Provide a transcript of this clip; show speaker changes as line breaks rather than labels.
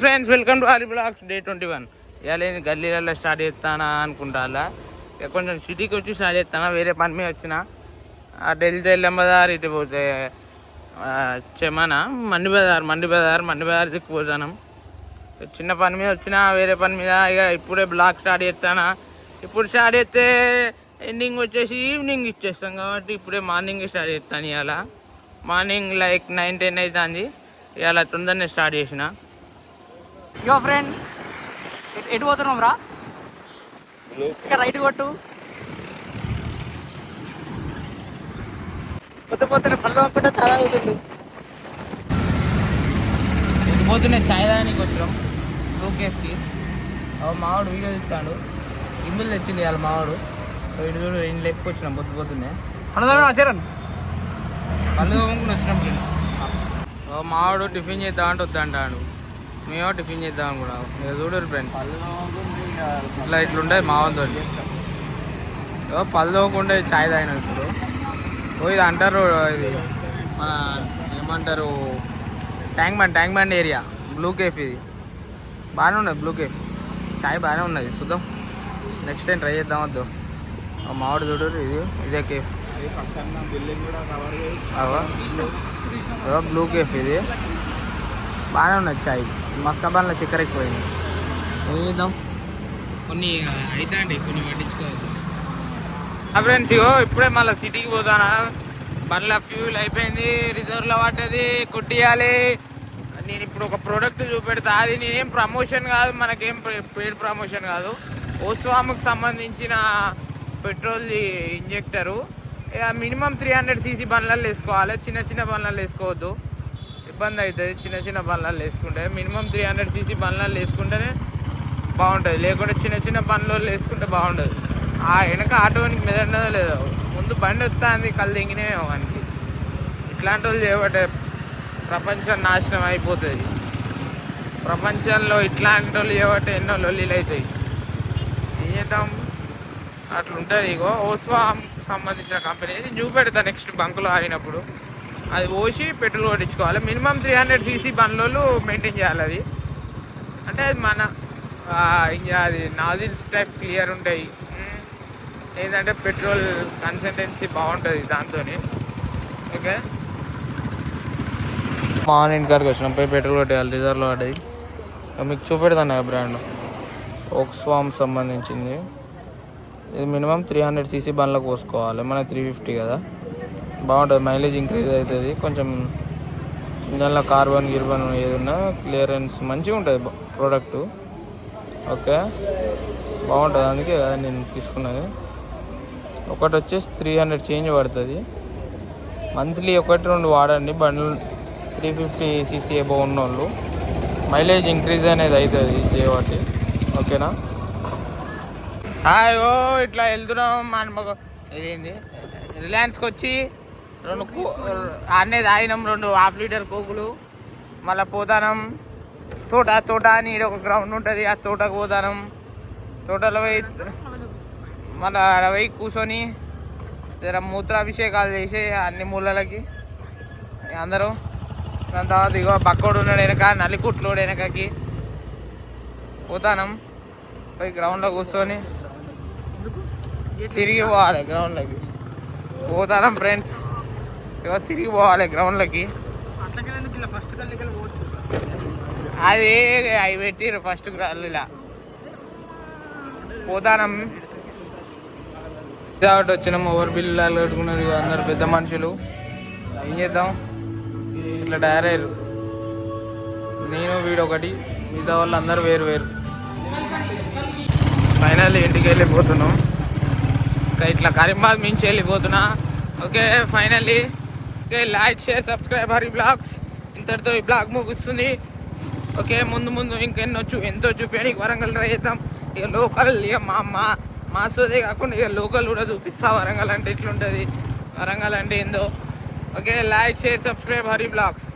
Friends welcome to Hari blogs day 21. ఇవాళ గల్లీలలో start చేస్తానా అనుకుంటా. కొంచెం సిటీకి వచ్చి స్టార్ట్ చేస్తానా. వేరే పని మీద వచ్చిన ఢిల్లీ తెల్లమ్మదారు ఇటు పోతే చెమన మండి బజార్ దిక్కుపోతాను. చిన్న పని మీద వచ్చిన వేరే పని మీద ఇక ఇప్పుడే బ్లాగ్ స్టార్ట్ చేస్తానా. ఇప్పుడు స్టార్ట్ చేస్తే ఎండింగ్ వచ్చేసి ఈవినింగ్ ఇచ్చేస్తాం కాబట్టి ఇప్పుడే మార్నింగ్ స్టార్ట్ చేస్తాను. ఇవాళ మార్నింగ్ లైక్ 9-10 అవుతుంది. ఇవాళ తొందరనే స్టార్ట్ చేసిన.
యో ఫ్రెండ్స్ ఎటు పోతున్నాం రా? ఇక రైట్ కొట్టు. పొద్దున పళ్ళు అమ్ముకుంటే చాలా అవుతుంది.
పోతున్నాయి చాయ్ దానికి వచ్చినాం లోకేష్కి. మావాడు వీడియో ఇస్తాడు. ఇమ్ములు తెచ్చింది ఇవాళ మావాడు. ఇటు చూడు ఇంట్లో ఎక్కువచ్చినాం పొద్దున్నే
వచ్చారని
పళ్ళు తోముకుని వచ్చినాం ఫ్రెండ్స్. మావాడు టిఫిన్ చేద్దామంటే వద్దంటాడు. మేము టిఫిన్ చేద్దాం అనుకున్నాం. మీరు చూడరు ఫ్రెండ్స్ ఇట్లుంటాయి మావంతో. పళ్ళు తోమకుండా చాయ్ తాగినాం ఇప్పుడు. ఇది అంటారు, ఇది మన ఏమంటారు tank bund area blue cafe. ఇది బాగానే ఉన్నది బ్లూ కేఫ్. చాయ్ బాగానే ఉన్నది. చూద్దాం నెక్స్ట్ టైం ట్రై చేద్దాం. వద్దు మామిడి చూడరు. ఇదే కేఫ్ బ్లూ కేఫ్. ఇది బాగానే ఉన్నది చాయ్. మస్కాబాన్లో చక్కెర ఎక్కువైంది. ఏం చేద్దాం, కొన్ని అయితే అండి కొన్ని పట్టించుకోవద్దు. ఫ్రెండ్స్ ఇప్పుడే మళ్ళీ సిటీకి పోతానా. బండ్ల ఫ్యూల్ అయిపోయింది, రిజర్వ్లో పడ్డది, కొట్టియాలి. నేను ఇప్పుడు ఒక ప్రోడక్ట్ చూపెడతా. అది నేనేం ప్రమోషన్ కాదు, మనకేం పెయిడ్ ప్రమోషన్ కాదు. ఓస్వామ్కి సంబంధించిన పెట్రోల్ ఇంజెక్టరు. ఇక మినిమం 300cc బండ్లలో వేసుకోవాలి. చిన్న బండ్లలో వేసుకోవద్దు, ఇబ్బంది అవుతుంది. చిన్న బండ్లలో వేసుకుంటే మినిమం 300cc బండ్లలో వేసుకుంటేనే బాగుంటుంది. లేకుంటే చిన్న బండ్లలో వేసుకుంటే బాగుంటుంది. ఆ వెనక ఆటోనికి మెదడినదో లేదో, ముందు బండి వస్తుంది కళ్ళు దింగినేమో వానికి. ఇట్లాంటి వాళ్ళు చేయబట్టే ప్రపంచం నాశనం అయిపోతుంది. ప్రపంచంలో ఇట్లాంటి వాళ్ళు చేయబట్టే ఎన్నో లొల్లీలు అవుతాయి. ఏం చేద్దాం, అట్లుంటుంది. ఇగో ఓస్వామ్ సంబంధించిన కంపెనీ. ఇది చూపెడతా నెక్స్ట్ బంకులో ఆగినప్పుడు. అది పోసి పెట్రోల్ కొట్టించుకోవాలి. మినిమం 300cc బండ్లు మెయింటైన్ చేయాలి. అది అంటే అది మన అది నాజిల్స్ టైప్ క్లియర్ ఉంటాయి. ఏంటంటే పెట్రోల్ కన్సిస్టెన్సీ బాగుంటుంది దాంతో. ఓకే మార్నింగ్ కాడికి వచ్చినాం. పోయి పెట్రోల్ కొట్టేయాలి. రిజర్వ్లో పడ్డాయి. మీకు చూపెడతాను ఆ బ్రాండ్ ఓస్వామ్ సంబంధించింది. ఇది మినిమం 300cc బండ్లకు పోసుకోవాలి. మన 350 కదా, బాగుంటుంది. మైలేజ్ ఇంక్రీజ్ అవుతుంది కొంచెం. ఇంజన్లో కార్బన్ ఏదన్నా క్లియరెన్స్ మంచిగా ఉంటుంది ప్రోడక్టు. ఓకే బాగుంటుంది, అందుకే కదా నేను తీసుకున్నది. ఒకటి వచ్చేసి 300 చేంజ్ పడుతుంది. మంత్లీ 1-2 వాడండి బండ్లు. 350cc అబోవ్ ఉన్న వాళ్ళు మైలేజ్ ఇంక్రీజ్ అనేది అవుతుంది చేయబట్టి. ఓకేనా? ఓ ఇట్లా వెళ్తున్నాం. ఇదేంటి రిలయన్స్కి వచ్చి 2 అన్నీ తాగినాం. 2 ½ లీటర్ కోకులు. మళ్ళీ పోతానం తోట అని ఒక గ్రౌండ్ ఉంటుంది. ఆ తోటకు పోతానం. తోటలో పోయి మళ్ళీ ఆడ పోయి కూర్చొని జర మూత్రాభిషేకాలు చేసి అన్ని మూలలకి అందరూ. దాని తర్వాత ఇగో బక్కోడు ఉన్నాడు వెనక, నల్లికుట్లోడు వెనకకి పోతానం. పోయి గ్రౌండ్లో కూర్చొని తిరిగి పోవాలి గ్రౌండ్లోకి. పోతానం ఫ్రెండ్స్. ఇగో తిరిగి పోవాలి గ్రౌండ్లోకి. అది అవి పెట్టిర్రు ఫస్ట్ ఇలా పోతానం. కాబట్టి వచ్చినాం. ఓవర్ బిల్లు కట్టుకున్నారు అందరు పెద్ద మనుషులు. ఏం చేద్దాం, ఇట్లా తయారయ్యారు. నేను వీడొకటి, మిగతా వాళ్ళు అందరూ వేరు. ఫైనల్లీ ఇంటికి వెళ్ళిపోతున్నాం. ఇట్లా కరీంబాగ్ మించి వెళ్ళిపోతున్నా. Okay finally okay like share subscribe Hari blogs. ఇంతటితో ఈ బ్లాగ్ ముగుస్తుంది. ఓకే ముందు ఎంతో చూపించడానికి వరంగల్ ట్రై చేద్దాం. ఇక లోకల్ ఇక మా సోదే కాకుండా ఇక లోకల్ కూడా చూపిస్తా. వరంగల్ అంటే ఇట్లుంటుంది, వరంగల్ అంటే ఏందో. Okay like share subscribe Hari blogs.